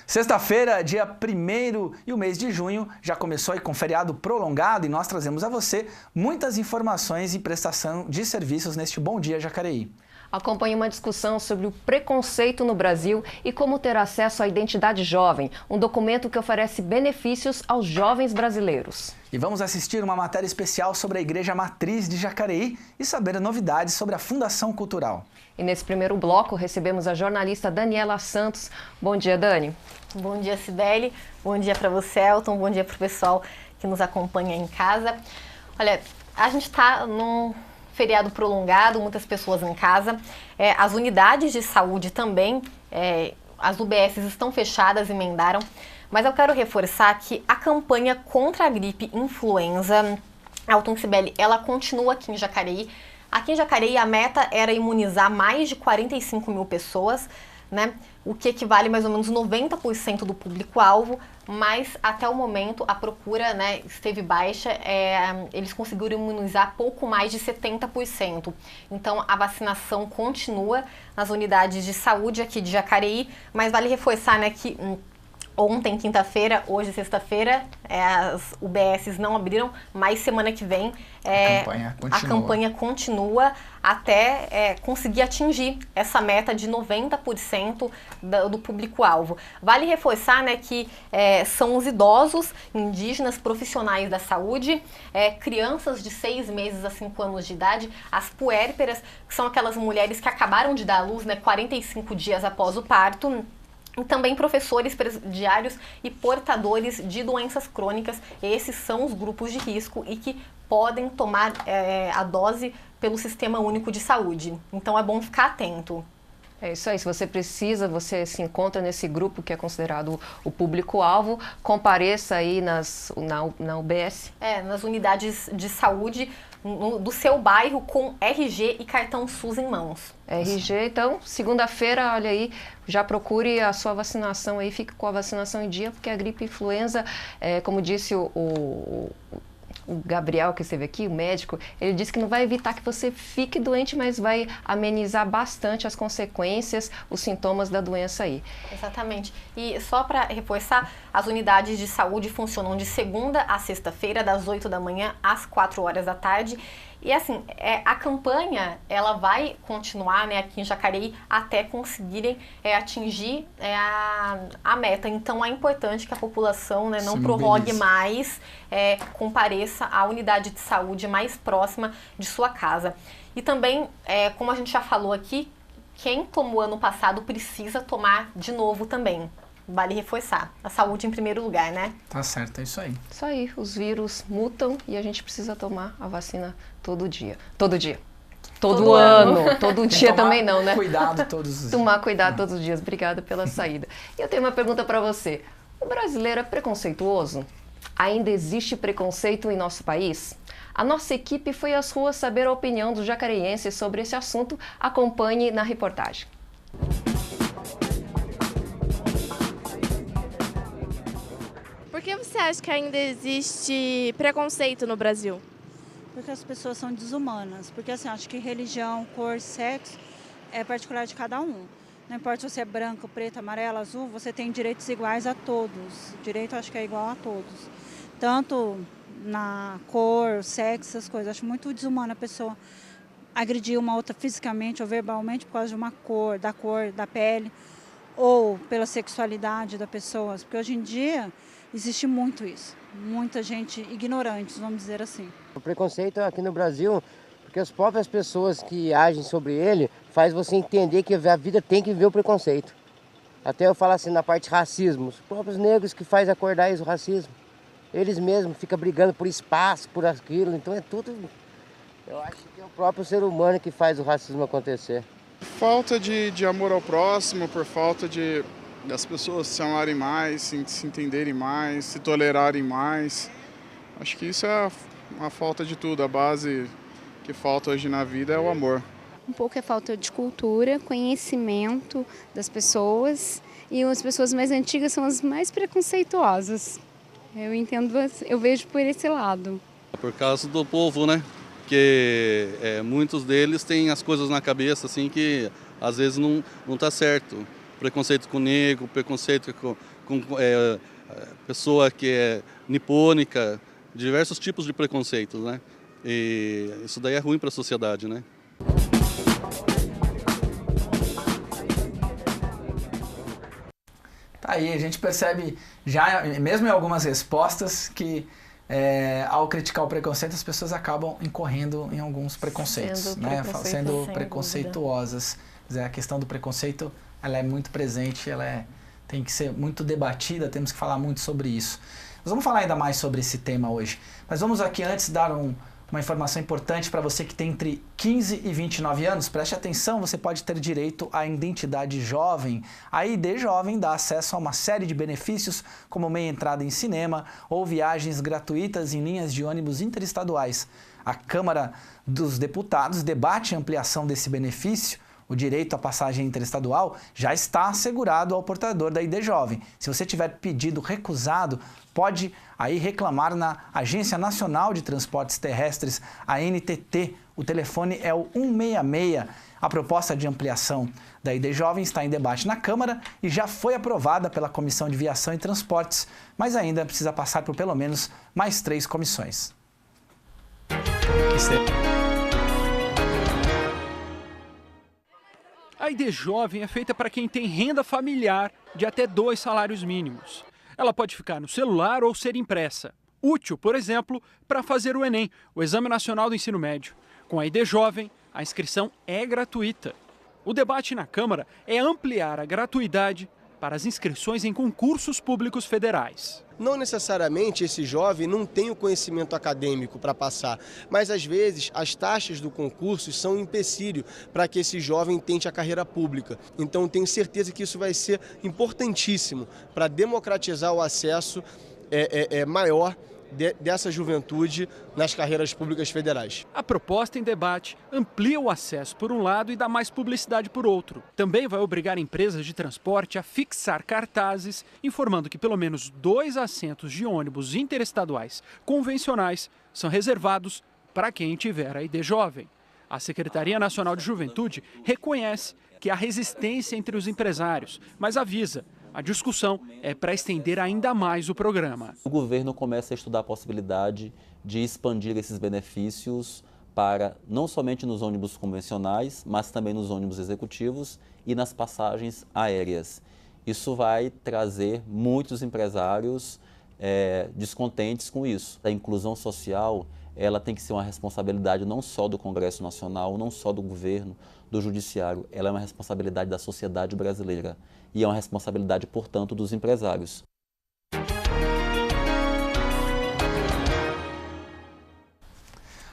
Sexta-feira, dia 1º e o mês de junho já começou aí com feriado prolongado e nós trazemos a você muitas informações e prestação de serviços neste Bom Dia Jacareí. Acompanhe uma discussão sobre o preconceito no Brasil e como ter acesso à identidade jovem, um documento que oferece benefícios aos jovens brasileiros. E vamos assistir uma matéria especial sobre a Igreja Matriz de Jacareí e saber novidades sobre a Fundação Cultural. E nesse primeiro bloco recebemos a jornalista Daniela Santos. Bom dia, Dani. Bom dia, Cibele. Bom dia para você, Elton. Bom dia para o pessoal que nos acompanha em casa. Olha, a gente está num feriado prolongado, muitas pessoas em casa. As unidades de saúde também, as UBSs estão fechadas, emendaram. Mas eu quero reforçar que a campanha contra a gripe influenza, Elton, Cibele, ela continua aqui em Jacareí. Aqui em Jacareí a meta era imunizar mais de 45 mil pessoas, né? O que equivale mais ou menos 90% do público-alvo, mas até o momento a procura, né, esteve baixa, eles conseguiram imunizar pouco mais de 70%. Então a vacinação continua nas unidades de saúde aqui de Jacareí, mas vale reforçar, né, que ontem, quinta-feira, hoje, sexta-feira, as UBSs não abriram, mas semana que vem a campanha continua até conseguir atingir essa meta de 90% do público-alvo. Vale reforçar, né, que são os idosos, indígenas, profissionais da saúde, crianças de 6 meses a 5 anos de idade, as puérperas, que são aquelas mulheres que acabaram de dar à luz, né, 45 dias após o parto, e também professores, presidiários e portadores de doenças crônicas. Esses são os grupos de risco e que podem tomar a dose pelo Sistema Único de Saúde. Então é bom ficar atento. É isso aí, se você precisa, você se encontra nesse grupo que é considerado o público-alvo, compareça aí na UBS. Nas unidades de saúde do seu bairro com RG e cartão SUS em mãos. RG, então, segunda-feira, olha aí, já procure a sua vacinação aí, fique com a vacinação em dia, porque a gripe influenza, como disse o Gabriel, que esteve aqui, o médico, ele disse que não vai evitar que você fique doente, mas vai amenizar bastante as consequências, os sintomas da doença aí. Exatamente. E só para reforçar, as unidades de saúde funcionam de segunda a sexta-feira, das 8 da manhã às 4 horas da tarde. E assim, a campanha, ela vai continuar, né, aqui em Jacareí até conseguirem atingir a meta. Então é importante que a população, né, não prorrogue mais, compareça à unidade de saúde mais próxima de sua casa. E também, como a gente já falou aqui, quem tomou ano passado precisa tomar de novo também. Vale reforçar. A saúde em primeiro lugar, né? Tá certo, é isso aí. Isso aí, os vírus mutam e a gente precisa tomar a vacina todo dia. Todo dia. Todo ano. Todo dia também não, né? Cuidado todos os dias. Tomar cuidado todos os dias. Obrigada pela saída. E eu tenho uma pergunta para você. O brasileiro é preconceituoso? Ainda existe preconceito em nosso país? A nossa equipe foi às ruas saber a opinião dos jacareienses sobre esse assunto. Acompanhe na reportagem. Por que você acha que ainda existe preconceito no Brasil? Porque as pessoas são desumanas. Porque assim, acho que religião, cor, sexo é particular de cada um. Não importa se você é branco, preto, amarelo, azul, você tem direitos iguais a todos. O direito acho que é igual a todos. Tanto na cor, sexo, essas coisas. Acho muito desumano a pessoa agredir uma outra fisicamente ou verbalmente por causa de uma cor, da pele ou pela sexualidade da pessoa. Porque hoje em dia existe muito isso, muita gente ignorante, vamos dizer assim. O preconceito aqui no Brasil, porque as próprias pessoas que agem sobre ele faz você entender que a vida tem que viver o preconceito. Até eu falo assim na parte de racismo, os próprios negros que faz acordar isso, o racismo. Eles mesmos ficam brigando por espaço, por aquilo, então é tudo... Eu acho que é o próprio ser humano que faz o racismo acontecer. Falta de amor ao próximo, por falta das pessoas se amarem mais, se entenderem mais, se tolerarem mais. Acho que isso é a falta de tudo, a base que falta hoje na vida é o amor. Um pouco é falta de cultura, conhecimento das pessoas, e as pessoas mais antigas são as mais preconceituosas. Eu vejo por esse lado. Por causa do povo, né? Porque muitos deles têm as coisas na cabeça assim que às vezes não tá certo. Preconceito com o negro, preconceito com pessoa que é nipônica, diversos tipos de preconceitos, né? E isso daí é ruim para a sociedade, né? Tá aí, a gente percebe já, mesmo em algumas respostas, que ao criticar o preconceito, as pessoas acabam incorrendo em alguns preconceitos, sendo preconceituosas. Quer dizer, a questão do preconceito, ela é muito presente, tem que ser muito debatida, temos que falar muito sobre isso. Nós vamos falar ainda mais sobre esse tema hoje, mas vamos aqui antes dar uma informação importante para você que tem entre 15 e 29 anos. Preste atenção, você pode ter direito à identidade jovem. A ID Jovem dá acesso a uma série de benefícios, como meia entrada em cinema ou viagens gratuitas em linhas de ônibus interestaduais. A Câmara dos Deputados debate a ampliação desse benefício. O direito à passagem interestadual já está assegurado ao portador da ID Jovem. Se você tiver pedido recusado, pode aí reclamar na Agência Nacional de Transportes Terrestres, a NTT. O telefone é o 166. A proposta de ampliação da ID Jovem está em debate na Câmara e já foi aprovada pela Comissão de Viação e Transportes, mas ainda precisa passar por pelo menos mais 3 comissões. A ID Jovem é feita para quem tem renda familiar de até 2 salários mínimos. Ela pode ficar no celular ou ser impressa. Útil, por exemplo, para fazer o Enem, o Exame Nacional do Ensino Médio. Com a ID Jovem, a inscrição é gratuita. O debate na Câmara é ampliar a gratuidade para as inscrições em concursos públicos federais. Não necessariamente esse jovem não tem o conhecimento acadêmico para passar, mas às vezes as taxas do concurso são um empecilho para que esse jovem tente a carreira pública. Então tenho certeza que isso vai ser importantíssimo para democratizar o acesso maior dessa juventude nas carreiras públicas federais. A proposta em debate amplia o acesso por um lado e dá mais publicidade por outro. Também vai obrigar empresas de transporte a fixar cartazes informando que pelo menos 2 assentos de ônibus interestaduais convencionais são reservados para quem tiver a ID Jovem. A Secretaria Nacional de Juventude reconhece que há resistência entre os empresários, mas avisa: a discussão é para estender ainda mais o programa. O governo começa a estudar a possibilidade de expandir esses benefícios para não somente nos ônibus convencionais, mas também nos ônibus executivos e nas passagens aéreas. Isso vai trazer muitos empresários descontentes com isso. A inclusão social, ela tem que ser uma responsabilidade não só do Congresso Nacional, não só do governo, do Judiciário, ela é uma responsabilidade da sociedade brasileira e é uma responsabilidade, portanto, dos empresários.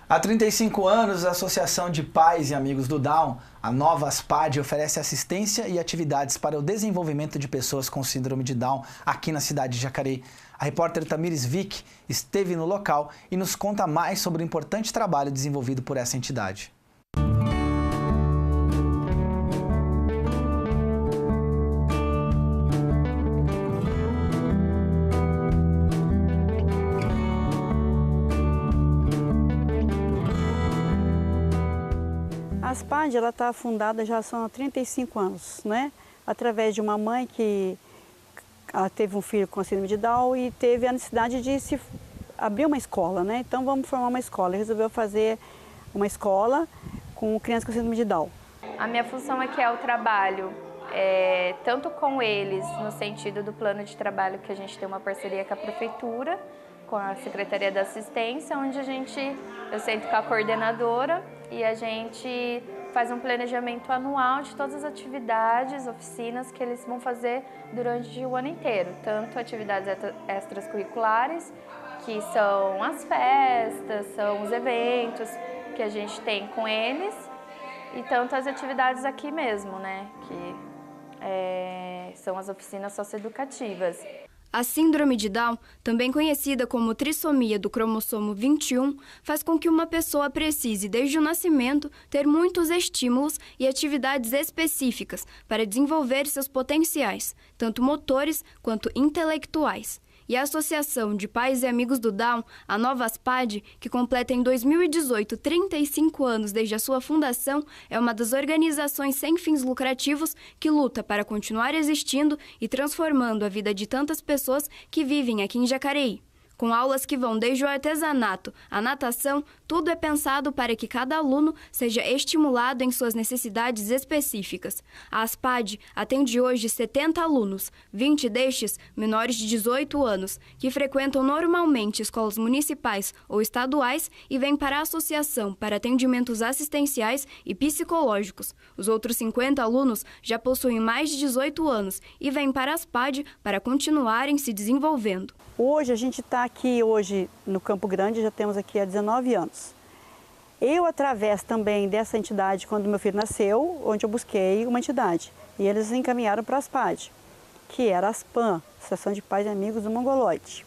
Há 35 anos, a Associação de Pais e Amigos do Down, a Nova ASPAD, oferece assistência e atividades para o desenvolvimento de pessoas com síndrome de Down aqui na cidade de Jacareí. A repórter Tamires Vick esteve no local e nos conta mais sobre o importante trabalho desenvolvido por essa entidade. A ASPAD está fundada já há 35 anos, né? Através de uma mãe que teve um filho com síndrome de Down e teve a necessidade de se abrir uma escola, né? Então vamos formar uma escola. Resolveu fazer uma escola com crianças com síndrome de Down. A minha função aqui é o trabalho, tanto com eles, no sentido do plano de trabalho, que a gente tem uma parceria com a prefeitura, com a Secretaria da Assistência, onde eu sento com a coordenadora e a gente faz um planejamento anual de todas as atividades, oficinas que eles vão fazer durante o ano inteiro. Tanto atividades extracurriculares, que são as festas, são os eventos que a gente tem com eles, e tanto as atividades aqui mesmo, né, que são as oficinas socioeducativas. A síndrome de Down, também conhecida como trissomia do cromossomo 21, faz com que uma pessoa precise, desde o nascimento, ter muitos estímulos e atividades específicas para desenvolver seus potenciais, tanto motores quanto intelectuais. e a Associação de Pais e Amigos do Down, a Nova ASPAD, que completa em 2018 35 anos desde a sua fundação, é uma das organizações sem fins lucrativos que luta para continuar existindo e transformando a vida de tantas pessoas que vivem aqui em Jacareí. Com aulas que vão desde o artesanato à natação, tudo é pensado para que cada aluno seja estimulado em suas necessidades específicas. A ASPAD atende hoje 70 alunos, 20 destes menores de 18 anos, que frequentam normalmente escolas municipais ou estaduais e vêm para a associação para atendimentos assistenciais e psicológicos. Os outros 50 alunos já possuem mais de 18 anos e vêm para a ASPAD para continuarem se desenvolvendo. Hoje a gente está aqui no Campo Grande, já temos aqui há 19 anos. Eu, através também dessa entidade, quando meu filho nasceu, onde eu busquei uma entidade. E eles encaminharam para a ASPAD, que era a ASPAN, Associação de Pais e Amigos do Mongoloide.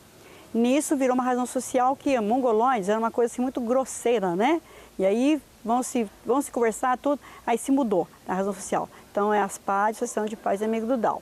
Nisso virou uma razão social que mongoloides era uma coisa assim, muito grosseira, né? E aí vão se conversar, tudo, aí se mudou a razão social. Então é a ASPAD, Associação de Pais e Amigos do Down,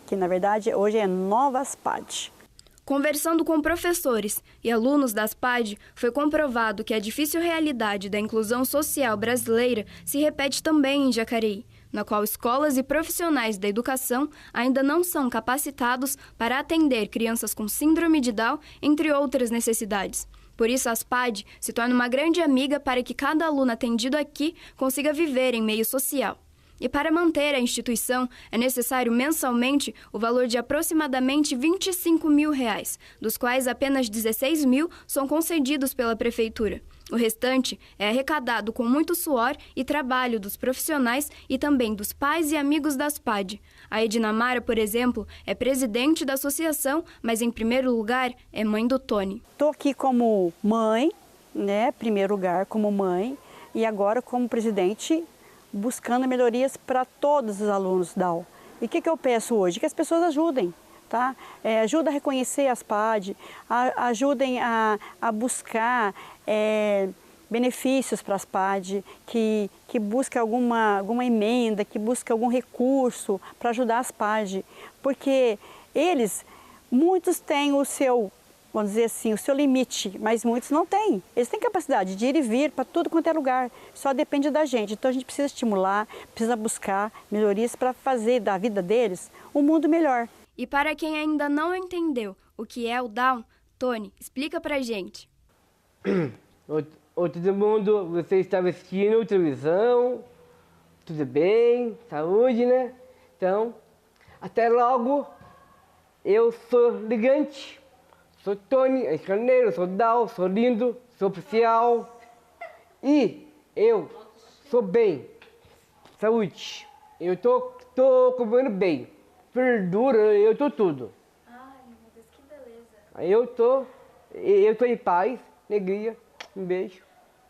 que na verdade hoje é Nova ASPAD. Conversando com professores e alunos da ASPAD, foi comprovado que a difícil realidade da inclusão social brasileira se repete também em Jacareí, na qual escolas e profissionais da educação ainda não são capacitados para atender crianças com síndrome de Down, entre outras necessidades. Por isso, a ASPAD se torna uma grande amiga para que cada aluno atendido aqui consiga viver em meio social. E para manter a instituição, é necessário mensalmente o valor de aproximadamente R$ 25 mil, dos quais apenas 16 mil são concedidos pela Prefeitura. O restante é arrecadado com muito suor e trabalho dos profissionais e também dos pais e amigos da ASPAD. A Edinamara, por exemplo, é presidente da associação, mas em primeiro lugar é mãe do Tony. Estou aqui como mãe, né? Primeiro lugar como mãe, e agora como presidente, buscando melhorias para todos os alunos Down. E o que eu peço hoje? Que as pessoas ajudem, tá? Ajuda a reconhecer a ASPAD, ajudem a buscar benefícios para a ASPAD, que busque alguma emenda, que busque algum recurso para ajudar a ASPAD. Porque muitos têm o seu, vamos dizer assim, o seu limite, mas muitos não têm. Eles têm capacidade de ir e vir para tudo quanto é lugar, só depende da gente. Então a gente precisa estimular, precisa buscar melhorias para fazer da vida deles um mundo melhor. E para quem ainda não entendeu o que é o Down, Tony, explica pra gente. Oi todo mundo, você está assistindo televisão, tudo bem, saúde, né? Então, até logo, eu sou ligante. Sou Tony, escaneiro, sou Down, sou lindo, sou oficial e eu sou bem, saúde. Eu tô comendo bem, verdura, eu tô tudo. Ai, meu Deus, que beleza. Eu tô em paz, alegria, um beijo,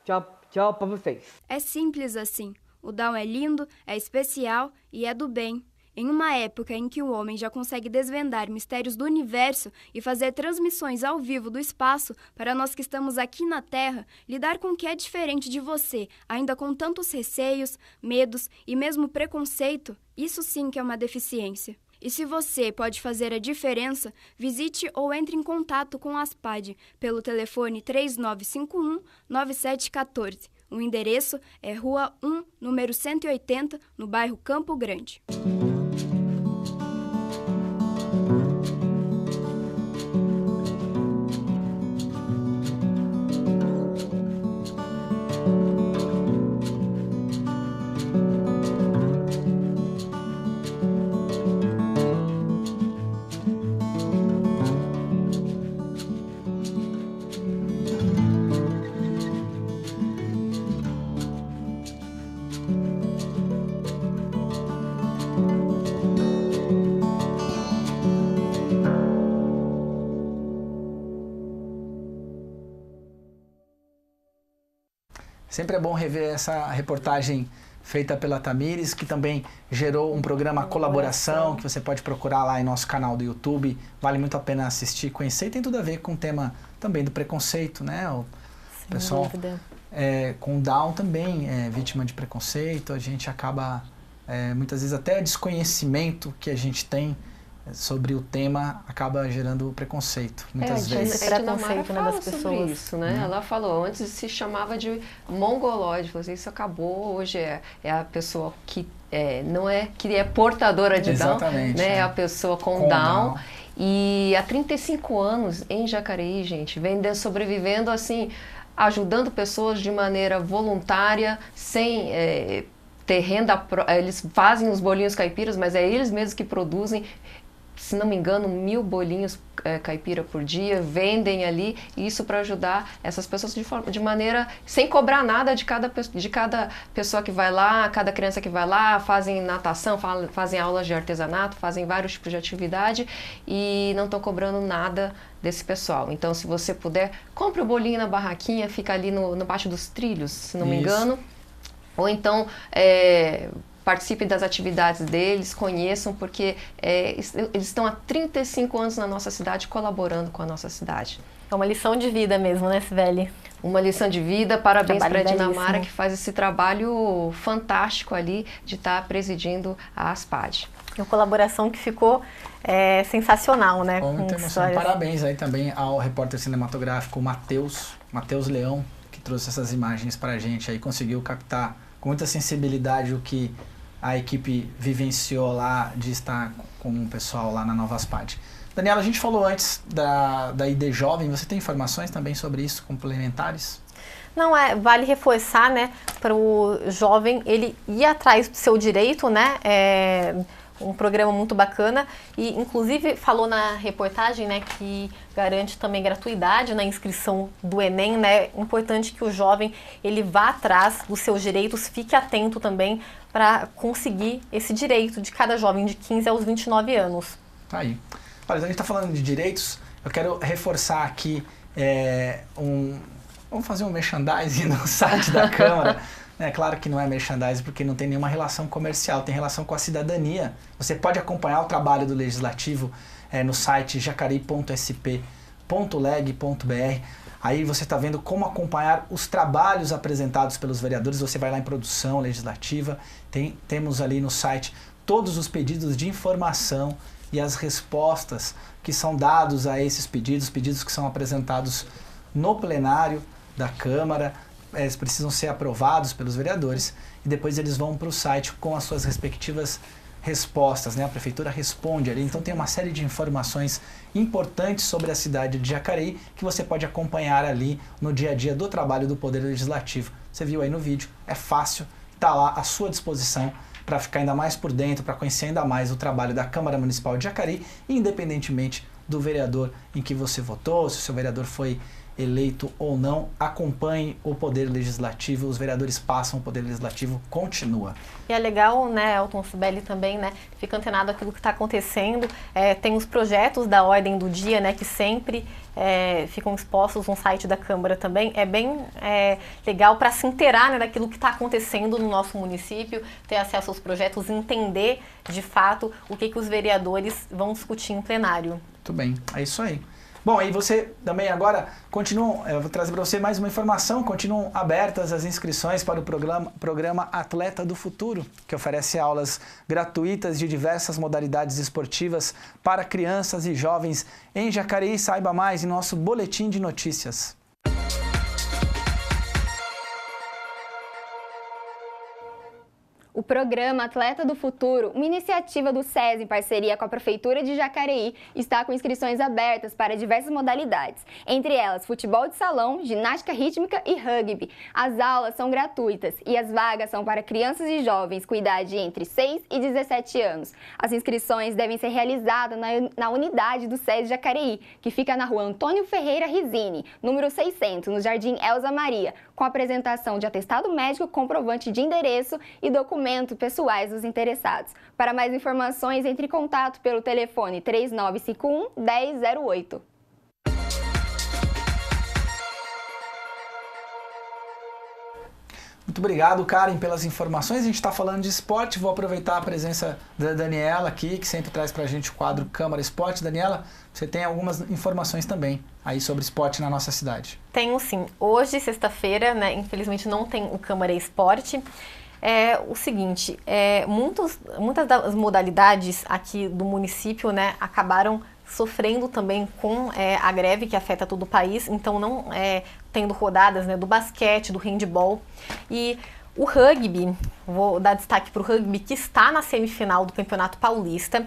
tchau pra vocês. É simples assim, o Down é lindo, é especial e é do bem. Em uma época em que o homem já consegue desvendar mistérios do universo e fazer transmissões ao vivo do espaço, para nós que estamos aqui na Terra, lidar com o que é diferente de você, ainda com tantos receios, medos e mesmo preconceito, isso sim que é uma deficiência. E se você pode fazer a diferença, visite ou entre em contato com a ASPAD pelo telefone 3951-9714. O endereço é Rua 1, número 180, no bairro Campo Grande. Sempre é bom rever essa reportagem feita pela Tamires, que também gerou um programa Colaboração, que você pode procurar lá em nosso canal do YouTube. Vale muito a pena assistir, conhecer, e tem tudo a ver com o tema também do preconceito, né? O pessoal com Down também é vítima de preconceito, a gente acaba, muitas vezes até desconhecimento que a gente tem sobre o tema acaba gerando preconceito, muitas vezes. A Dinamarca fala das pessoas. Sobre isso, né? Ela falou, antes se chamava de mongolóide, falou assim, isso acabou, hoje é a pessoa que não é, que é portadora de Down, né? É a pessoa com Down. E há 35 anos em Jacareí, gente, vem sobrevivendo assim, ajudando pessoas de maneira voluntária, sem ter renda. Eles fazem os bolinhos caipiras, mas é eles mesmos que produzem, se não me engano, 1000 bolinhos caipira por dia, vendem ali, isso para ajudar essas pessoas de maneira, sem cobrar nada de cada pessoa que vai lá, cada criança que vai lá, fazem natação, fazem aulas de artesanato, fazem vários tipos de atividade e não estão cobrando nada desse pessoal. Então, se você puder, compre o bolinho na barraquinha, fica ali no Pátio dos Trilhos, se não me engano, ou então participem das atividades deles, conheçam, porque eles estão há 35 anos na nossa cidade, colaborando com a nossa cidade. É uma lição de vida mesmo, né, Cibele? Uma lição de vida, parabéns para a Dinamarca, que faz esse trabalho fantástico ali de estar presidindo a ASPAD. Uma colaboração que ficou sensacional, né? Muito emocionante. Parabéns aí também ao repórter cinematográfico Matheus Leão, que trouxe essas imagens para a gente aí, conseguiu captar com muita sensibilidade o que a equipe vivenciou lá de estar com o pessoal lá na Nova ASPAD. Daniela, a gente falou antes da ID Jovem, você tem informações também sobre isso, complementares? Não, vale reforçar, né, para o jovem ele ir atrás do seu direito, né, um programa muito bacana e inclusive falou na reportagem, né, que garante também gratuidade na inscrição do Enem, né, importante que o jovem ele vá atrás dos seus direitos, fique atento também para conseguir esse direito de cada jovem de 15 aos 29 anos. Tá aí. Olha, a gente está falando de direitos, eu quero reforçar aqui vamos fazer um merchandising no site da Câmara. É claro que não é merchandising porque não tem nenhuma relação comercial, tem relação com a cidadania. Você pode acompanhar o trabalho do Legislativo no site jacareí.sp.leg.br. Aí você está vendo como acompanhar os trabalhos apresentados pelos vereadores. Você vai lá em produção legislativa, temos ali no site todos os pedidos de informação e as respostas que são dados a esses pedidos que são apresentados no plenário da Câmara. Eles precisam ser aprovados pelos vereadores e depois eles vão para o site com as suas respectivas respostas, né? A Prefeitura responde ali, então tem uma série de informações importantes sobre a cidade de Jacareí que você pode acompanhar ali no dia a dia do trabalho do Poder Legislativo. Você viu aí no vídeo, é fácil, está lá à sua disposição para ficar ainda mais por dentro, para conhecer ainda mais o trabalho da Câmara Municipal de Jacareí, independentemente do vereador em que você votou, se o seu vereador foi eleito ou não, acompanhe o Poder Legislativo, os vereadores passam, o Poder Legislativo continua. E é legal, né, Elton, Cibele também, né, fica antenado aquilo que está acontecendo, tem os projetos da ordem do dia, né, que sempre ficam expostos no site da Câmara também, é bem legal para se inteirar, né, daquilo que está acontecendo no nosso município, ter acesso aos projetos, entender de fato o que os vereadores vão discutir em plenário. Muito bem, é isso aí. Bom, aí você também agora eu vou trazer para você mais uma informação, continuam abertas as inscrições para o programa Atleta do Futuro, que oferece aulas gratuitas de diversas modalidades esportivas para crianças e jovens em Jacareí. Saiba mais em nosso boletim de notícias. O programa Atleta do Futuro, uma iniciativa do SESI em parceria com a Prefeitura de Jacareí, está com inscrições abertas para diversas modalidades, entre elas futebol de salão, ginástica rítmica e rugby. As aulas são gratuitas e as vagas são para crianças e jovens com idade entre 6 e 17 anos. As inscrições devem ser realizadas na unidade do SESI Jacareí, que fica na rua Antônio Ferreira Risini, número 600, no Jardim Elza Maria, com apresentação de atestado médico, comprovante de endereço e documentos pessoais dos interessados. Para mais informações, entre em contato pelo telefone 3951-1008. Muito obrigado, Karen, pelas informações. A gente está falando de esporte. Vou aproveitar a presença da Daniela aqui, que sempre traz para a gente o quadro Câmara Esporte. Daniela, você tem algumas informações também aí sobre esporte na nossa cidade. Tenho sim. Hoje, sexta-feira, né, infelizmente não tem o Câmara Esporte. é o seguinte, muitas das modalidades aqui do município, né, acabaram sofrendo também com a greve que afeta todo o país, então não tendo rodadas, né, do basquete, do handebol. E o rugby, vou dar destaque para o rugby, que está na semifinal do Campeonato Paulista.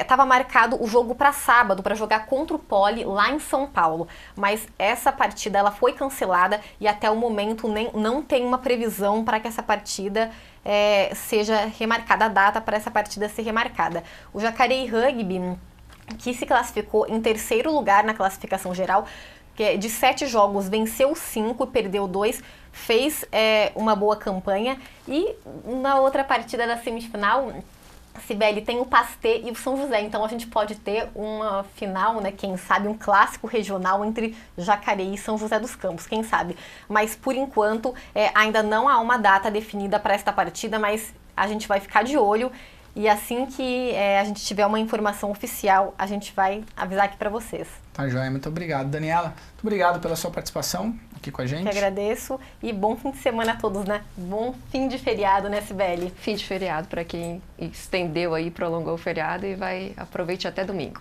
Estava marcado o jogo para sábado, para jogar contra o Poli lá em São Paulo, mas essa partida ela foi cancelada e até o momento não tem uma previsão para que essa partida seja remarcada, a data para essa partida ser remarcada. O Jacareí Rugby, que se classificou em terceiro lugar na classificação geral, que de 7 jogos venceu 5 e perdeu 2, fez uma boa campanha. E na outra partida da semifinal, Cibele, tem o Pasté e o São José, então a gente pode ter uma final, né, quem sabe um clássico regional entre Jacareí e São José dos Campos, quem sabe. Mas por enquanto ainda não há uma data definida para esta partida, mas a gente vai ficar de olho. E assim que a gente tiver uma informação oficial, a gente vai avisar aqui para vocês. Tá joia, muito obrigado, Daniela. Muito obrigado pela sua participação aqui com a gente. Que agradeço e bom fim de semana a todos, né? Bom fim de feriado, né, Cibele? Fim de feriado para quem estendeu aí, prolongou o feriado e aproveite até domingo.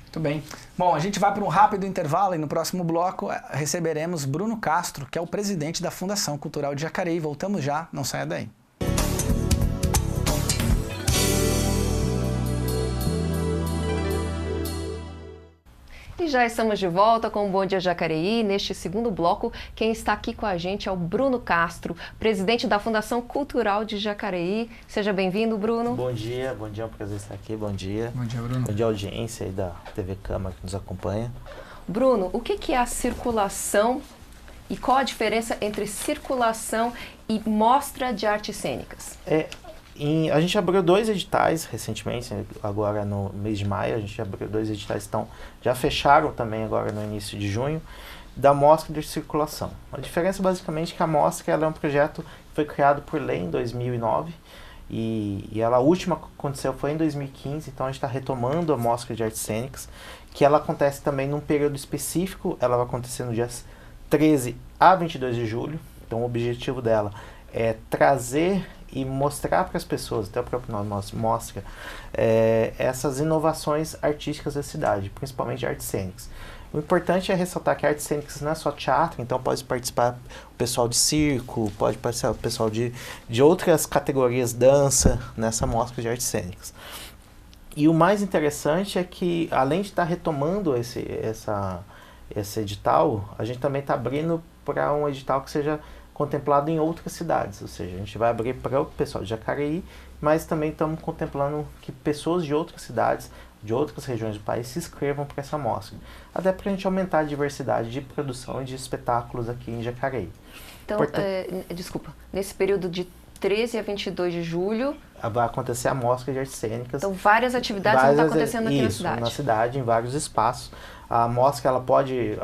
Muito bem. Bom, a gente vai para um rápido intervalo e no próximo bloco receberemos Bruno Castro, que é o presidente da Fundação Cultural de Jacareí. Voltamos já, não saia daí. E já estamos de volta com o Bom Dia Jacareí. Neste segundo bloco, quem está aqui com a gente é o Bruno Castro, presidente da Fundação Cultural de Jacareí. Seja bem-vindo, Bruno. Bom dia, é um prazer estar aqui. Bom dia. Bom dia, Bruno. Bom dia, audiência aí da TV Câmara que nos acompanha. Bruno, o que é a circulação e qual a diferença entre circulação e mostra de artes cênicas? A gente abriu 2 editais recentemente, agora no mês de maio, a gente abriu 2 editais, então já fecharam também agora no início de junho, da mostra de circulação. A diferença basicamente é que a mostra ela é um projeto que foi criado por lei em 2009 e a última que aconteceu foi em 2015, então a gente está retomando a mostra de artes cênicas, que ela acontece também num período específico, ela vai acontecer no dias 13 a 22 de julho, então o objetivo dela é trazer e mostrar para as pessoas, até o próprio nome mostra, essas inovações artísticas da cidade, principalmente artes cênicas. O importante é ressaltar que artes cênicas não é só teatro, então pode participar o pessoal de circo, pode participar o pessoal de outras categorias, dança, nessa mostra de artes cênicas. E o mais interessante é que, além de estar retomando esse edital, a gente também está abrindo para um edital que seja contemplado em outras cidades, ou seja, a gente vai abrir para o pessoal de Jacareí, mas também estamos contemplando que pessoas de outras cidades, de outras regiões do país se inscrevam para essa mostra, até para a gente aumentar a diversidade de produção e de espetáculos aqui em Jacareí. Então, desculpa, nesse período de 13 a 22 de julho... vai acontecer a mostra de artes cênicas. Então, várias atividades vão estar acontecendo aqui na cidade. Na cidade, em vários espaços. A mostra, ela pode,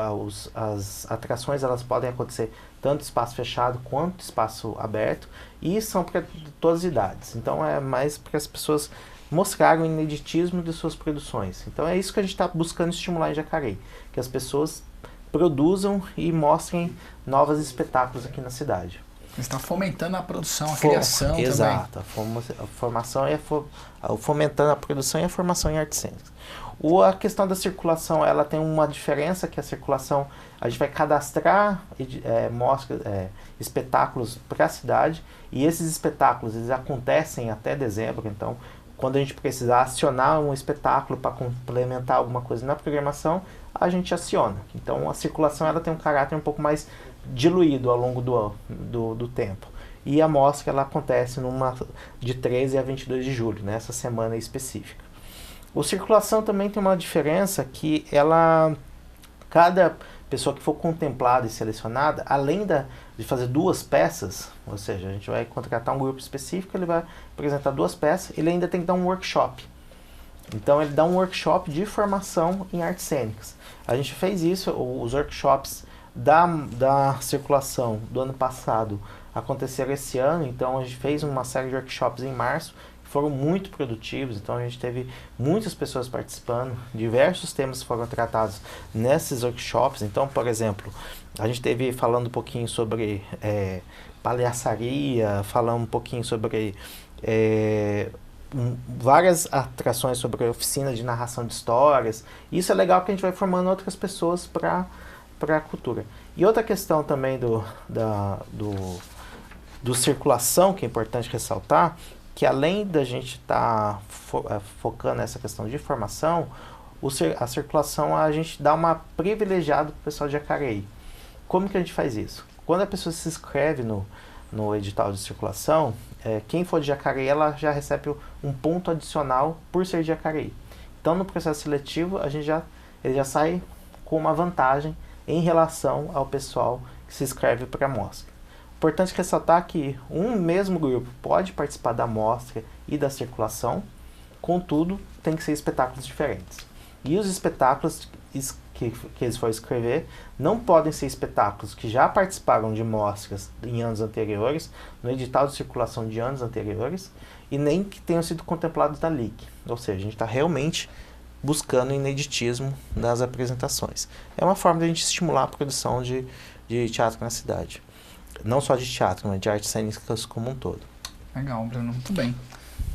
as atrações, elas podem acontecer tanto espaço fechado quanto espaço aberto, e são para todas as idades. Então, é mais para as pessoas mostrarem o ineditismo de suas produções. Então, é isso que a gente está buscando estimular em Jacareí, que as pessoas produzam e mostrem novos espetáculos aqui na cidade. Está fomentando a produção, a criação também. Exato, a formação fomentando a produção e a formação em artes cênicas. A questão da circulação, ela tem uma diferença, que a circulação, a gente vai cadastrar espetáculos para a cidade, e esses espetáculos eles acontecem até dezembro, então quando a gente precisar acionar um espetáculo para complementar alguma coisa na programação, a gente aciona. Então a circulação ela tem um caráter um pouco mais diluído ao longo do tempo. E a mostra ela acontece de 13 a 22 de julho, nessa semana específica. O circulação também tem uma diferença que cada pessoa que for contemplada e selecionada, além de fazer 2 peças, ou seja, a gente vai contratar um grupo específico, ele vai apresentar 2 peças, ele ainda tem que dar um workshop. Então ele dá um workshop de formação em artes cênicas. A gente fez isso, os workshops da circulação do ano passado aconteceram esse ano, então a gente fez uma série de workshops em março, que foram muito produtivos, então a gente teve muitas pessoas participando, diversos temas foram tratados nesses workshops. Então, por exemplo, a gente teve falando um pouquinho sobre palhaçaria, falamos um pouquinho sobre várias atrações sobre a oficina de narração de histórias. Isso é legal que a gente vai formando outras pessoas para a cultura. E outra questão também do circulação, que é importante ressaltar, que além da gente estar focando nessa questão de formação, a circulação a gente dá uma privilegiada para o pessoal de Jacareí. Como que a gente faz isso? Quando a pessoa se inscreve no edital de circulação, quem for de Jacareí, ela já recebe um ponto adicional por ser de Jacareí. Então, no processo seletivo, ele já sai com uma vantagem em relação ao pessoal que se inscreve para a mostra. Importante ressaltar que um mesmo grupo pode participar da mostra e da circulação, contudo, tem que ser espetáculos diferentes. E os espetáculos que eles forem escrever não podem ser espetáculos que já participaram de mostras em anos anteriores, no edital de circulação de anos anteriores, e nem que tenham sido contemplados da LIC. Ou seja, a gente está realmente buscando ineditismo das apresentações. É uma forma de a gente estimular a produção de teatro na cidade. Não só de teatro, mas de artes cênicas como um todo. Legal, Bruno. Muito bem.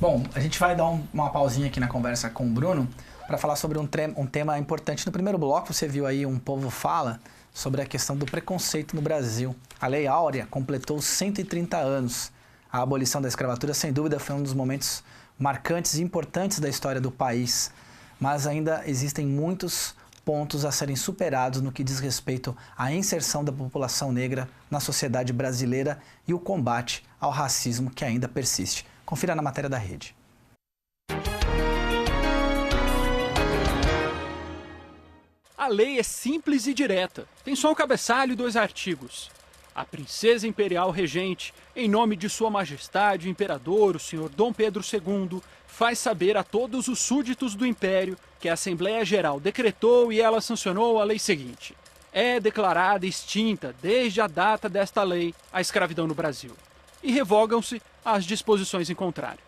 Bom, a gente vai dar uma pausinha aqui na conversa com o Bruno para falar sobre um tema importante. No primeiro bloco, você viu aí um povo fala sobre a questão do preconceito no Brasil. A Lei Áurea completou 130 anos. A abolição da escravatura, sem dúvida, foi um dos momentos marcantes e importantes da história do país. Mas ainda existem muitos pontos a serem superados no que diz respeito à inserção da população negra na sociedade brasileira e o combate ao racismo que ainda persiste. Confira na matéria da Rede. A lei é simples e direta. Tem só um cabeçalho e 2 artigos. A princesa imperial regente, em nome de Sua Majestade o Imperador, o Senhor Dom Pedro II, faz saber a todos os súditos do Império que a Assembleia Geral decretou e ela sancionou a lei seguinte. É declarada extinta, desde a data desta lei, a escravidão no Brasil. E revogam-se as disposições em contrário.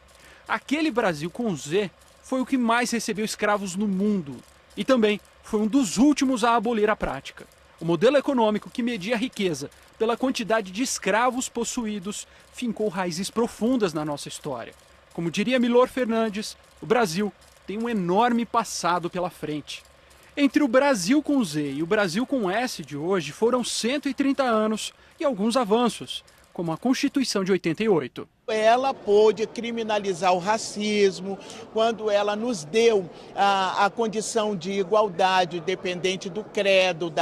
Aquele Brasil com Z foi o que mais recebeu escravos no mundo. E também foi um dos últimos a abolir a prática. O modelo econômico que media a riqueza pela quantidade de escravos possuídos fincou raízes profundas na nossa história. Como diria Milor Fernandes, o Brasil tem um enorme passado pela frente. Entre o Brasil com Z e o Brasil com S de hoje foram 130 anos e alguns avanços, como a Constituição de 88. Ela pôde criminalizar o racismo, quando ela nos deu a condição de igualdade, independente do credo,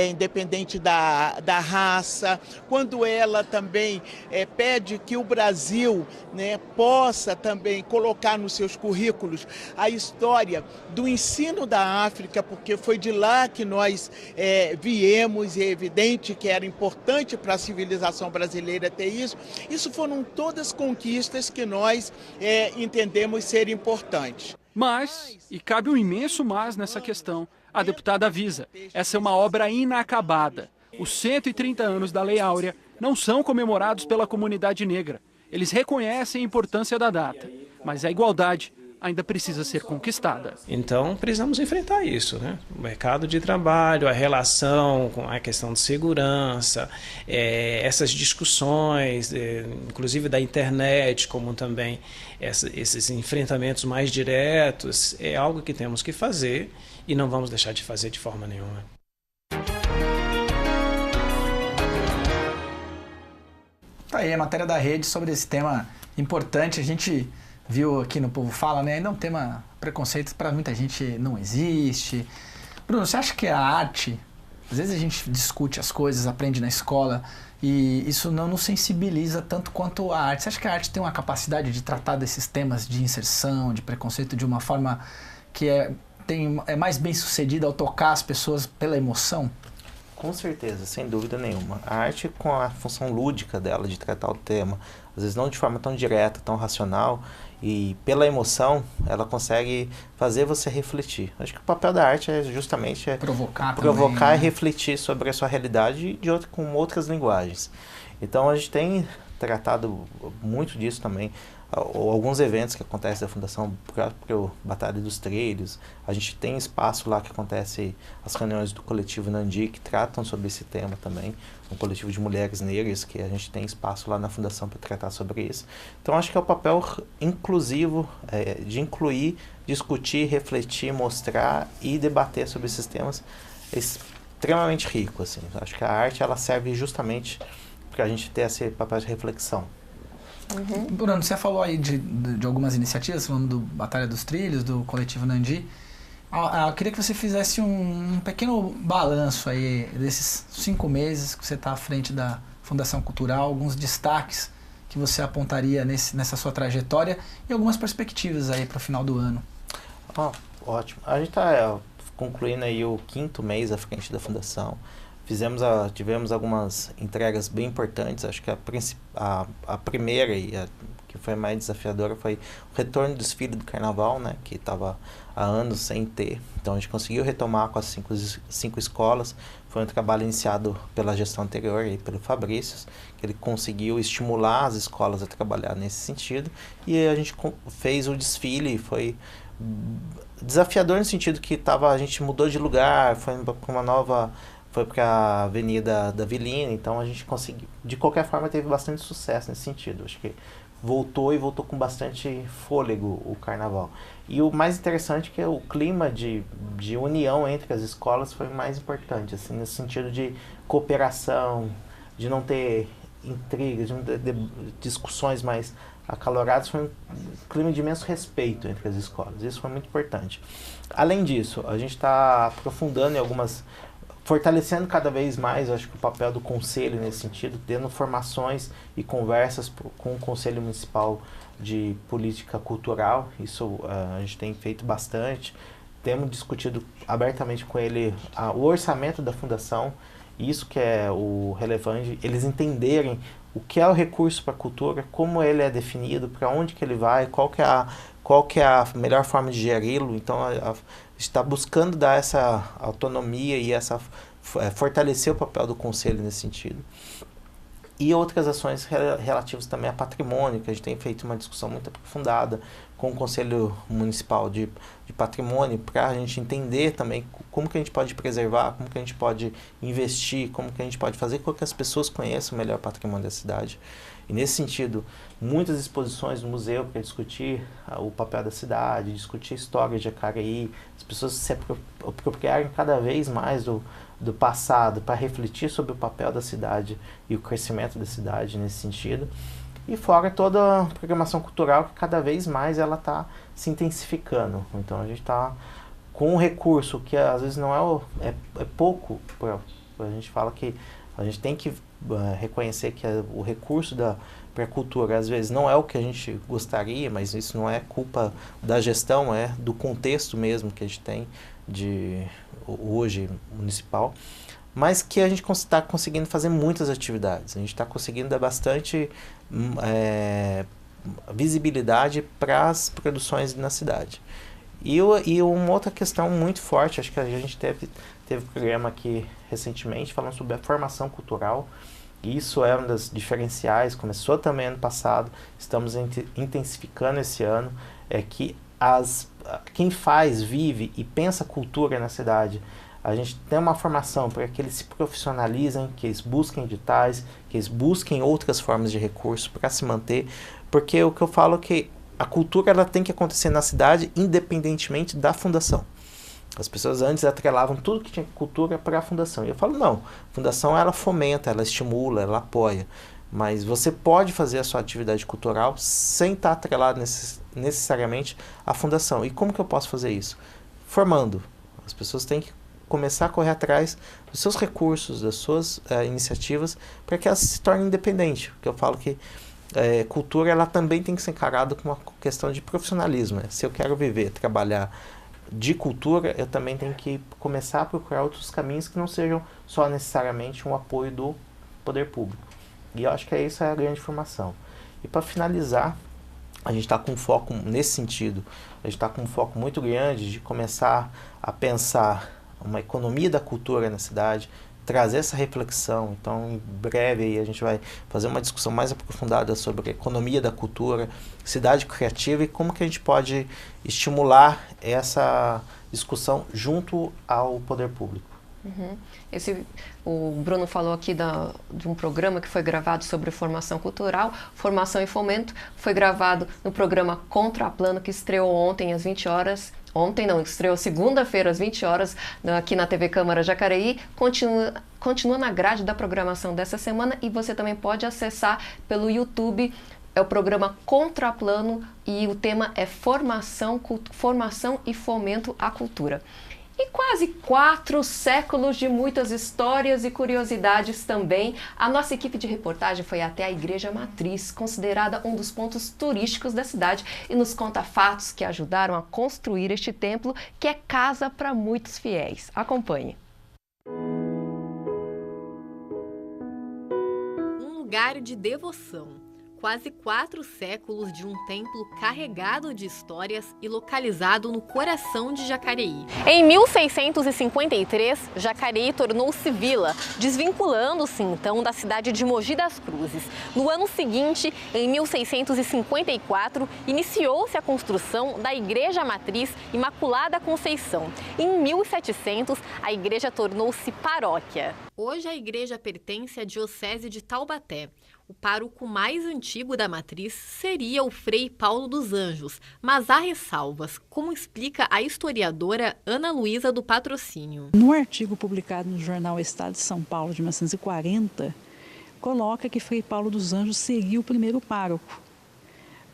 independente da raça, quando ela também pede que o Brasil, né, possa também colocar nos seus currículos a história do ensino da África, porque foi de lá que nós viemos, e é evidente que era importante para a civilização brasileira ter isso. Isso foram todas conquistas que nós entendemos ser importantes. Mas, e cabe um imenso mas nessa questão, a deputada avisa, essa é uma obra inacabada. Os 130 anos da Lei Áurea não são comemorados pela comunidade negra. Eles reconhecem a importância da data, mas a igualdade ainda precisa ser conquistada. Então, precisamos enfrentar isso, né? O mercado de trabalho, a relação com a questão de segurança, essas discussões, inclusive da internet, como também esses enfrentamentos mais diretos, é algo que temos que fazer e não vamos deixar de fazer de forma nenhuma. Tá aí a matéria da Rede sobre esse tema importante. A gente viu aqui no Povo Fala, né? Ainda é um tema, preconceito para muita gente não existe. Bruno, você acha que a arte, às vezes a gente discute as coisas, aprende na escola e isso não nos sensibiliza tanto quanto a arte. Você acha que a arte tem uma capacidade de tratar desses temas de inserção, de preconceito de uma forma que é mais bem sucedida ao tocar as pessoas pela emoção? Com certeza, sem dúvida nenhuma. A arte, com a função lúdica dela de tratar o tema, às vezes não de forma tão direta, tão racional, e pela emoção, ela consegue fazer você refletir. Acho que o papel da arte é justamente provocar também, né? E refletir sobre a sua realidade com outras linguagens. Então a gente tem tratado muito disso também alguns eventos que acontecem da Fundação, próprio Batalha dos Trilhos, a gente tem espaço lá que acontece as reuniões do coletivo Nandi, que tratam sobre esse tema também, um coletivo de mulheres negras, que a gente tem espaço lá na Fundação para tratar sobre isso. Então acho que é o papel inclusivo, de incluir, discutir, refletir, mostrar e debater sobre esses temas, é extremamente rico, assim. Acho que a arte ela serve justamente para a gente ter esse papel de reflexão. Bruno, você falou aí de algumas iniciativas, falando do Batalha dos Trilhos, do coletivo Nandi. Eu queria que você fizesse um pequeno balanço aí desses 5 meses que você está à frente da Fundação Cultural, alguns destaques que você apontaria nessa sua trajetória e algumas perspectivas aí para o final do ano. Ótimo. A gente está concluindo aí o 5º mês à frente da Fundação. Tivemos algumas entregas bem importantes. Acho que a primeira e que foi mais desafiadora foi o retorno do desfile do Carnaval, né, que estava há anos sem ter. Então a gente conseguiu retomar com as 5 escolas. Foi um trabalho iniciado pela gestão anterior, aí, pelo Fabrício, que ele conseguiu estimular as escolas a trabalhar nesse sentido. E a gente fez o desfile, foi desafiador no sentido que a gente mudou de lugar, foi para a Avenida da Avelina, então a gente conseguiu, de qualquer forma teve bastante sucesso nesse sentido. Acho que voltou com bastante fôlego o Carnaval. E o mais interessante é que o clima de união entre as escolas foi mais importante, assim, nesse sentido de cooperação, de não ter intrigas, de não ter discussões mais acaloradas, foi um clima de imenso respeito entre as escolas. Isso foi muito importante. Além disso, a gente está aprofundando em fortalecendo cada vez mais, acho que o papel do conselho nesse sentido, tendo formações e conversas com o Conselho Municipal de Política Cultural. Isso a gente tem feito bastante. Temos discutido abertamente com ele o orçamento da Fundação, isso que é o relevante, eles entenderem o que é o recurso para a cultura, como ele é definido, para onde que ele vai, qual que é a melhor forma de geri-lo. Então está buscando dar essa autonomia e fortalecer o papel do conselho nesse sentido. E outras ações relativas também a patrimônio, que a gente tem feito uma discussão muito aprofundada com o Conselho Municipal de Patrimônio, para a gente entender também como que a gente pode preservar, como que a gente pode investir, como que a gente pode fazer com que as pessoas conheçam melhor o patrimônio da cidade. E nesse sentido, muitas exposições no museu para discutir o papel da cidade, discutir a história de Jacareí, as pessoas se apropriarem cada vez mais do passado para refletir sobre o papel da cidade e o crescimento da cidade nesse sentido. E fora toda a programação cultural que cada vez mais ela está se intensificando. Então a gente está com um recurso que às vezes não é pouco. A gente fala que a gente tem que reconhecer que o recurso para a cultura às vezes não é o que a gente gostaria, mas isso não é culpa da gestão, é do contexto mesmo que a gente tem hoje municipal, mas que a gente está conseguindo fazer muitas atividades. A gente está conseguindo dar bastante visibilidade para as produções na cidade. E uma outra questão muito forte, acho que a gente teve programa aqui recentemente falando sobre a formação cultural. Isso é um dos diferenciais, começou também ano passado, estamos intensificando esse ano, é que quem vive e pensa cultura na cidade, a gente tem uma formação para que eles se profissionalizem, que eles busquem editais, que eles busquem outras formas de recurso para se manter, porque o que eu falo é que a cultura ela tem que acontecer na cidade independentemente da fundação. As pessoas antes atrelavam tudo que tinha cultura para a fundação. E eu falo, não, a fundação ela fomenta, ela estimula, ela apoia. Mas você pode fazer a sua atividade cultural sem estar atrelado necessariamente à fundação. E como que eu posso fazer isso? Formando. As pessoas têm que começar a correr atrás dos seus recursos, das suas iniciativas, para que elas se tornem independentes. Porque eu falo que cultura ela também tem que ser encarada como uma questão de profissionalismo. Né? Se eu quero viver, trabalhar de cultura, eu também tenho que começar a procurar outros caminhos que não sejam só necessariamente um apoio do poder público. E eu acho que isso é a grande formação. E para finalizar, a gente está com foco nesse sentido, a gente está com um foco muito grande de começar a pensar uma economia da cultura na cidade, trazer essa reflexão. Então, em breve aí a gente vai fazer uma discussão mais aprofundada sobre a economia da cultura, cidade criativa e como que a gente pode estimular essa discussão junto ao poder público. Uhum. O Bruno falou aqui de um programa que foi gravado sobre formação cultural, formação e fomento, foi gravado no programa Contraplano, que estreou ontem às 20 horas. Ontem não, estreou segunda-feira às 20 horas aqui na TV Câmara Jacareí. Continua na grade da programação dessa semana e você também pode acessar pelo YouTube. É o programa Contraplano e o tema é formação e fomento à cultura. E quase 4 séculos de muitas histórias e curiosidades também. A nossa equipe de reportagem foi até a Igreja Matriz, considerada um dos pontos turísticos da cidade, e nos conta fatos que ajudaram a construir este templo, que é casa para muitos fiéis. Acompanhe. Um lugar de devoção. Quase 4 séculos de um templo carregado de histórias e localizado no coração de Jacareí. Em 1653, Jacareí tornou-se vila, desvinculando-se então da cidade de Mogi das Cruzes. No ano seguinte, em 1654, iniciou-se a construção da Igreja Matriz Imaculada Conceição. Em 1700, a igreja tornou-se paróquia. Hoje a igreja pertence à Diocese de Taubaté. O pároco mais antigo da matriz seria o Frei Paulo dos Anjos, mas há ressalvas, como explica a historiadora Ana Luísa do Patrocínio. No artigo publicado no jornal Estado de São Paulo de 1940, coloca que Frei Paulo dos Anjos seria o primeiro pároco.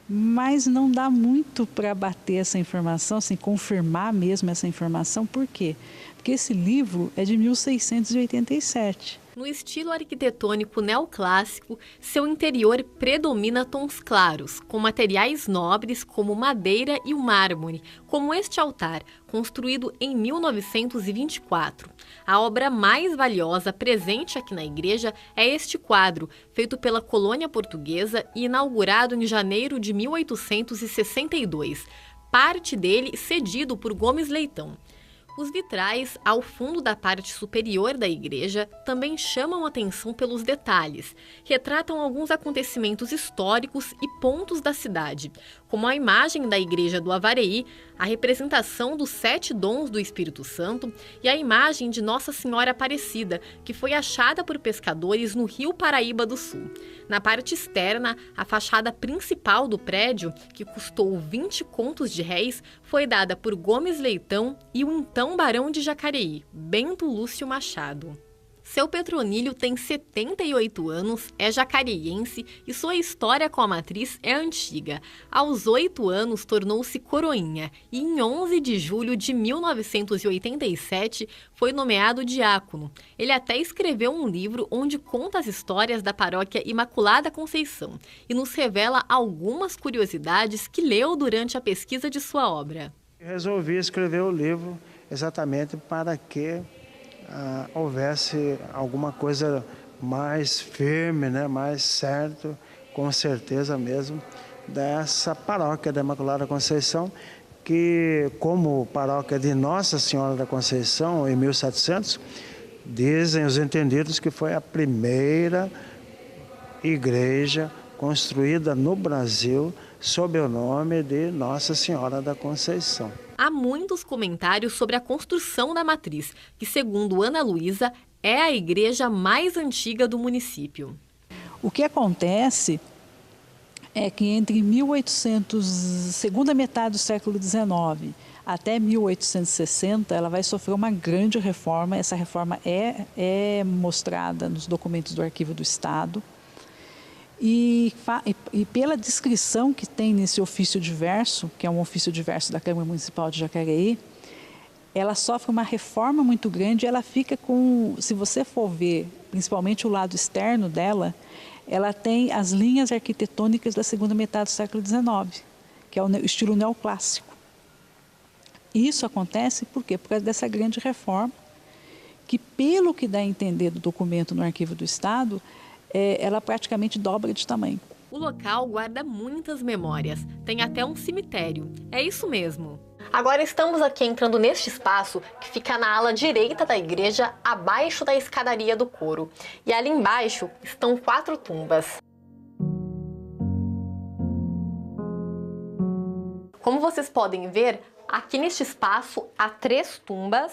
Mas não dá muito para bater essa informação, assim, confirmar mesmo essa informação. Por quê? Porque esse livro é de 1687. No estilo arquitetônico neoclássico, seu interior predomina tons claros, com materiais nobres como madeira e o mármore, como este altar, construído em 1924. A obra mais valiosa presente aqui na igreja é este quadro, feito pela colônia portuguesa e inaugurado em janeiro de 1862. Parte dele cedido por Gomes Leitão. Os vitrais, ao fundo da parte superior da igreja, também chamam atenção pelos detalhes. Retratam alguns acontecimentos históricos e pontos da cidade, como a imagem da igreja do Avareí, a representação dos 7 dons do Espírito Santo e a imagem de Nossa Senhora Aparecida, que foi achada por pescadores no Rio Paraíba do Sul. Na parte externa, a fachada principal do prédio, que custou 20 contos de réis, foi dada por Gomes Leitão e o então Barão de Jacareí, Bento Lúcio Machado. Seu Petronílio tem 78 anos, é jacareiense e sua história com a matriz é antiga. Aos 8 anos tornou-se coroinha e em 11 de julho de 1987 foi nomeado diácono. Ele até escreveu um livro onde conta as histórias da paróquia Imaculada Conceição e nos revela algumas curiosidades que leu durante a pesquisa de sua obra. Resolvi escrever o livro exatamente para que houvesse alguma coisa mais firme, né, mais certo, com certeza mesmo, dessa paróquia da Imaculada Conceição, que como paróquia de Nossa Senhora da Conceição, em 1700, dizem os entendidos que foi a primeira igreja construída no Brasil sob o nome de Nossa Senhora da Conceição. Há muitos comentários sobre a construção da matriz, que, segundo Ana Luísa, é a igreja mais antiga do município. O que acontece é que entre 1800, segunda metade do século XIX, até 1860, ela vai sofrer uma grande reforma. Essa reforma é mostrada nos documentos do Arquivo do Estado. E pela descrição que tem nesse ofício diverso, que é um ofício diverso da Câmara Municipal de Jacareí, ela sofre uma reforma muito grande. Ela fica com, se você for ver, principalmente o lado externo dela, ela tem as linhas arquitetônicas da segunda metade do século XIX, que é o estilo neoclássico. E isso acontece por quê? Por causa dessa grande reforma, que pelo que dá a entender do documento no Arquivo do Estado, ela praticamente dobra de tamanho. O local guarda muitas memórias, tem até um cemitério. É isso mesmo. Agora estamos aqui entrando neste espaço que fica na ala direita da igreja, abaixo da escadaria do coro. E ali embaixo estão 4 tumbas. Como vocês podem ver, aqui neste espaço há 3 tumbas.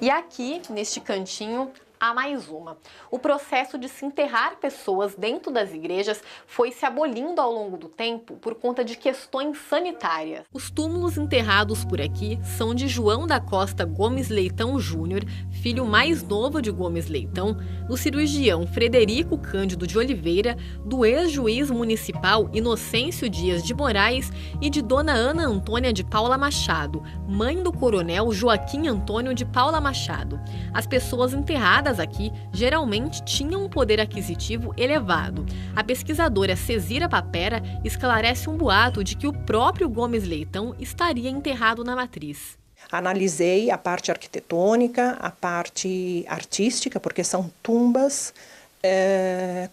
E aqui, neste cantinho, há mais uma. O processo de se enterrar pessoas dentro das igrejas foi se abolindo ao longo do tempo por conta de questões sanitárias. Os túmulos enterrados por aqui são de João da Costa Gomes Leitão Júnior, filho mais novo de Gomes Leitão, do cirurgião Frederico Cândido de Oliveira, do ex-juiz municipal Inocêncio Dias de Moraes e de Dona Ana Antônia de Paula Machado, mãe do coronel Joaquim Antônio de Paula Machado. As pessoas enterradas aqui geralmente tinham um poder aquisitivo elevado. A pesquisadora Cezira Papera esclarece um boato de que o próprio Gomes Leitão estaria enterrado na matriz. Analisei a parte arquitetônica, a parte artística, porque são tumbas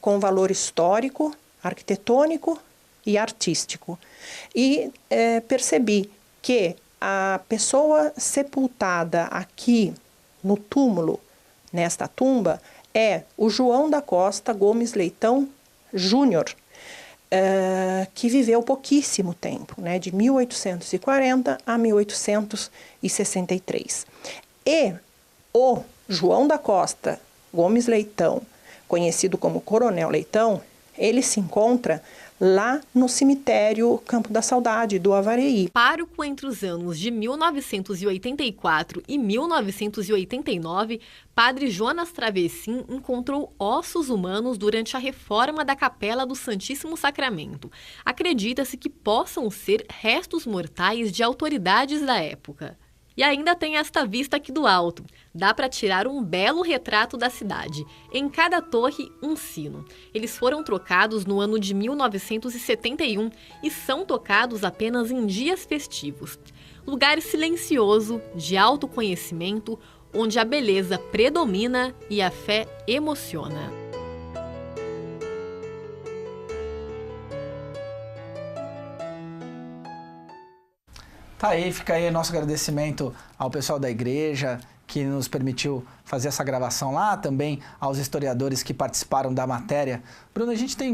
com valor histórico, arquitetônico e artístico. E percebi que a pessoa sepultada aqui no túmulo, nesta tumba, é o João da Costa Gomes Leitão Júnior, que viveu pouquíssimo tempo, né, de 1840 a 1863. E o João da Costa Gomes Leitão, conhecido como Coronel Leitão, ele se encontra lá no cemitério Campo da Saudade, do Avareí. Pároco entre os anos de 1984 e 1989, Padre Jonas Travessim encontrou ossos humanos durante a reforma da Capela do Santíssimo Sacramento. Acredita-se que possam ser restos mortais de autoridades da época. E ainda tem esta vista aqui do alto. Dá para tirar um belo retrato da cidade. Em cada torre, um sino. Eles foram trocados no ano de 1971 e são tocados apenas em dias festivos. Lugar silencioso, de autoconhecimento, onde a beleza predomina e a fé emociona. Tá aí, fica aí nosso agradecimento ao pessoal da igreja que nos permitiu fazer essa gravação lá, também aos historiadores que participaram da matéria. Bruno, a gente tem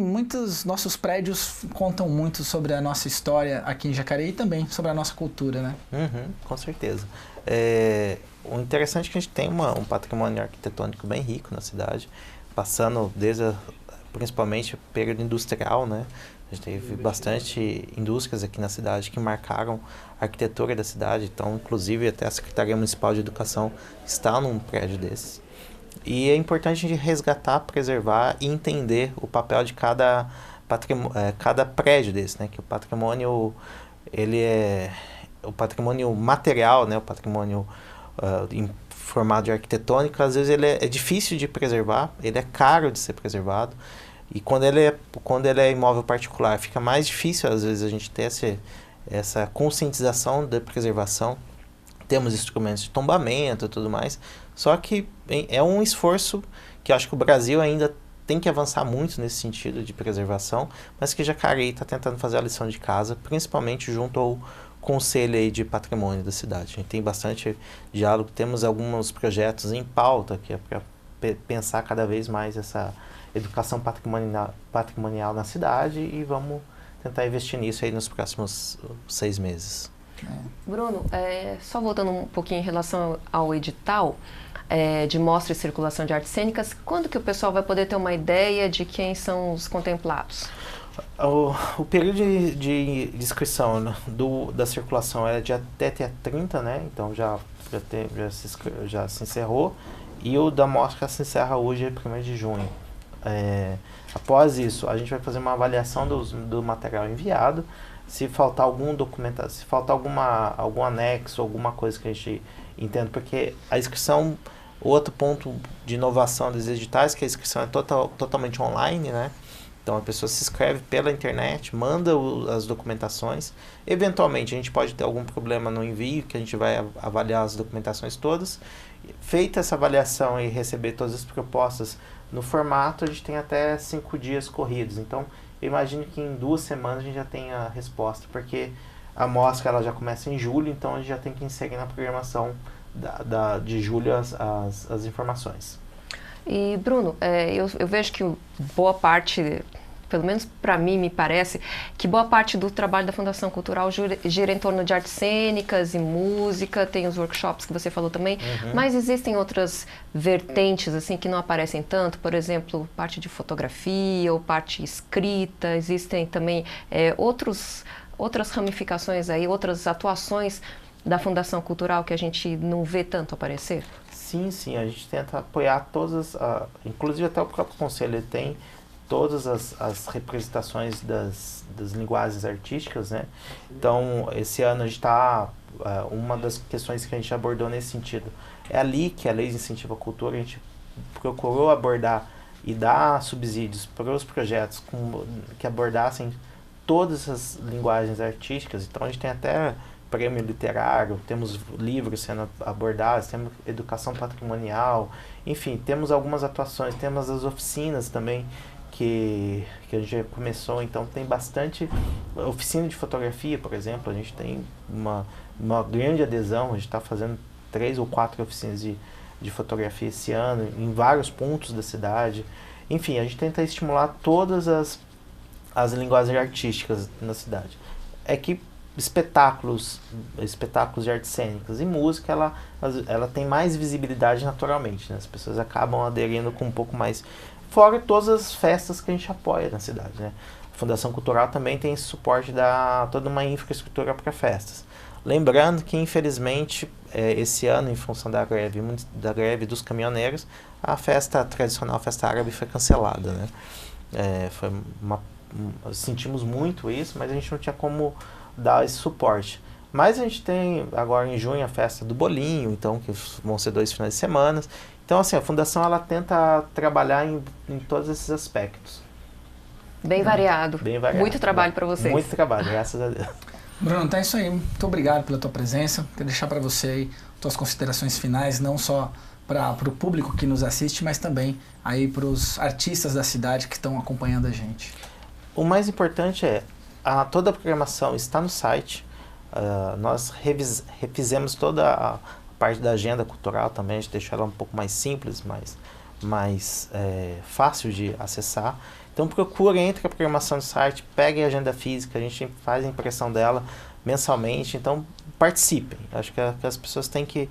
nossos prédios contam muito sobre a nossa história aqui em Jacareí e também sobre a nossa cultura, né? Com certeza. O interessante é que a gente tem um patrimônio arquitetônico bem rico na cidade, passando principalmente o período industrial, né? A gente teve bastante indústrias aqui na cidade que marcaram a arquitetura da cidade. Então, inclusive, até a Secretaria Municipal de Educação está num prédio desses. E é importante a gente resgatar, preservar e entender o papel de cada prédio desse, né? Que o patrimônio, ele é o patrimônio material, né? O patrimônio em formato arquitetônico, às vezes ele é difícil de preservar, ele é caro de ser preservado. E quando ele é imóvel particular, fica mais difícil, às vezes, a gente ter essa conscientização da preservação. Temos instrumentos de tombamento e tudo mais. Só que é um esforço que eu acho que o Brasil ainda tem que avançar muito nesse sentido de preservação, mas que Jacareí está tentando fazer a lição de casa, principalmente junto ao Conselho aí de Patrimônio da cidade. A gente tem bastante diálogo, temos alguns projetos em pauta, que é para pensar cada vez mais essa educação patrimonial na cidade e vamos tentar investir nisso aí nos próximos 6 meses. Bruno, só voltando um pouquinho em relação ao edital de mostra e circulação de artes cênicas, quando que o pessoal vai poder ter uma ideia de quem são os contemplados? O período de inscrição da circulação é de até dia 30, né? Então já se encerrou, e o da mostra se encerra hoje, 1º de junho. Após isso, a gente vai fazer uma avaliação do material enviado. Se faltar algum documento, se faltar algum anexo, alguma coisa que a gente entenda, porque a inscrição, outro ponto de inovação dos editais, que a inscrição é totalmente online, né? Então a pessoa se inscreve pela internet, manda as documentações. Eventualmente a gente pode ter algum problema no envio, que a gente vai avaliar as documentações todas. Feita essa avaliação e receber todas as propostas no formato, a gente tem até 5 dias corridos. Então, eu imagino que em 2 semanas a gente já tem a resposta, porque a mostra ela já começa em julho, então a gente já tem que inserir na programação de julho as informações. E Bruno, eu vejo que boa parte, pelo menos para mim me parece, que boa parte do trabalho da Fundação Cultural gira em torno de artes cênicas e música, tem os workshops que você falou também, mas existem outras vertentes assim que não aparecem tanto, por exemplo, parte de fotografia ou parte escrita, existem também outras ramificações aí, outras atuações da Fundação Cultural que a gente não vê tanto aparecer? Sim, a gente tenta apoiar todas, inclusive até o próprio Conselho, ele tem todas as representações das linguagens artísticas, né? Então, esse ano a gente está, uma das questões que a gente abordou nesse sentido, é a LIC, a Lei de Incentivo à Cultura, a gente procurou abordar e dar subsídios para os projetos que abordassem todas as linguagens artísticas. Então, a gente tem até prêmio literário, temos livros sendo abordados, temos educação patrimonial, enfim, temos algumas atuações, temos as oficinas também, que a gente já começou, então tem bastante oficina de fotografia, por exemplo, a gente tem uma grande adesão, a gente está fazendo 3 ou 4 oficinas de fotografia esse ano, em vários pontos da cidade. Enfim, a gente tenta estimular todas as linguagens artísticas na cidade. É que espetáculos de artes cênicas e música, ela tem mais visibilidade naturalmente, né? As pessoas acabam aderindo com um pouco mais, fora todas as festas que a gente apoia na cidade, né? A Fundação Cultural também tem esse suporte da toda uma infraestrutura para festas. Lembrando que, infelizmente, esse ano, em função da greve dos caminhoneiros, a tradicional festa árabe foi cancelada, né? Sentimos muito isso, mas a gente não tinha como dar esse suporte. Mas a gente tem agora em junho a festa do bolinho, então, que vão ser 2 finais de semana. Então, assim, a Fundação ela tenta trabalhar em todos esses aspectos. Bem variado. Muito trabalho para vocês. Muito trabalho, graças a Deus. Bruno, então é isso aí. Muito obrigado pela tua presença. Quero deixar para você aí tuas considerações finais, não só para o público que nos assiste, mas também aí para os artistas da cidade que estão acompanhando a gente. O mais importante é toda a programação está no site. Nós refizemos toda a parte da agenda cultural também, a gente deixou ela um pouco mais simples, mais fácil de acessar. Então procure, entre a programação do site, pegue a agenda física, a gente faz a impressão dela mensalmente, então participem. Acho que as pessoas têm que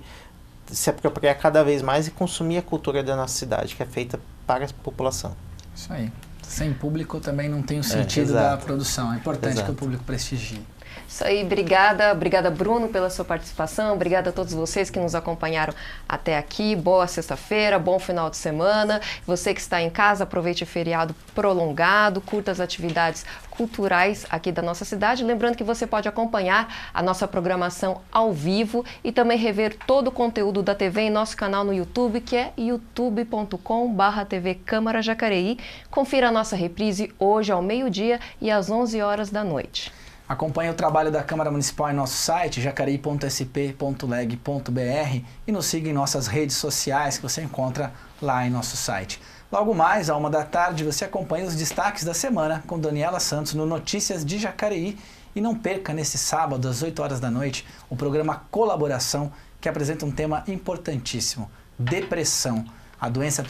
se apropriar cada vez mais e consumir a cultura da nossa cidade, que é feita para a população. Isso aí. Sem público também não tem o sentido da produção. É importante que o público prestigie. Isso aí, obrigada Bruno pela sua participação, obrigada a todos vocês que nos acompanharam até aqui, boa sexta-feira, bom final de semana. Você que está em casa, aproveite o feriado prolongado, curta as atividades culturais aqui da nossa cidade. Lembrando que você pode acompanhar a nossa programação ao vivo e também rever todo o conteúdo da TV em nosso canal no YouTube, que é youtube.com/TV Câmara Jacareí. Confira a nossa reprise hoje ao meio-dia e às 11 horas da noite. Acompanhe o trabalho da Câmara Municipal em nosso site, jacareí.sp.leg.br, e nos siga em nossas redes sociais que você encontra lá em nosso site. Logo mais, à 13h, você acompanha os destaques da semana com Daniela Santos no Notícias de Jacareí. E não perca nesse sábado, às 8 horas da noite, o programa Colaboração, que apresenta um tema importantíssimo: depressão, a doença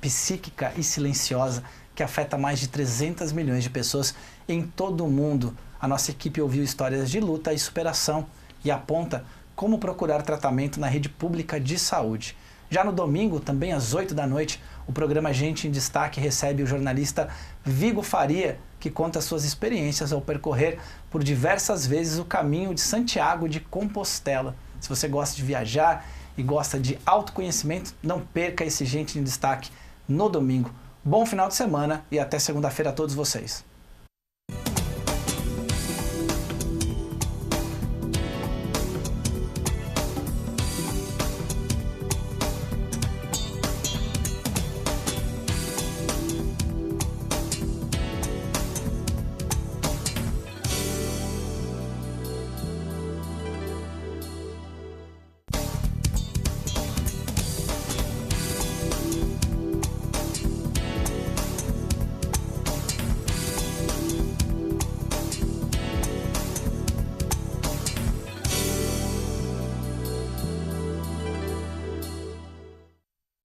psíquica e silenciosa que afeta mais de 300 milhões de pessoas em todo o mundo. A nossa equipe ouviu histórias de luta e superação e aponta como procurar tratamento na rede pública de saúde. Já no domingo, também às 8 da noite, o programa Gente em Destaque recebe o jornalista Vigo Faria, que conta suas experiências ao percorrer por diversas vezes o caminho de Santiago de Compostela. Se você gosta de viajar e gosta de autoconhecimento, não perca esse Gente em Destaque no domingo. Bom final de semana e até segunda-feira a todos vocês.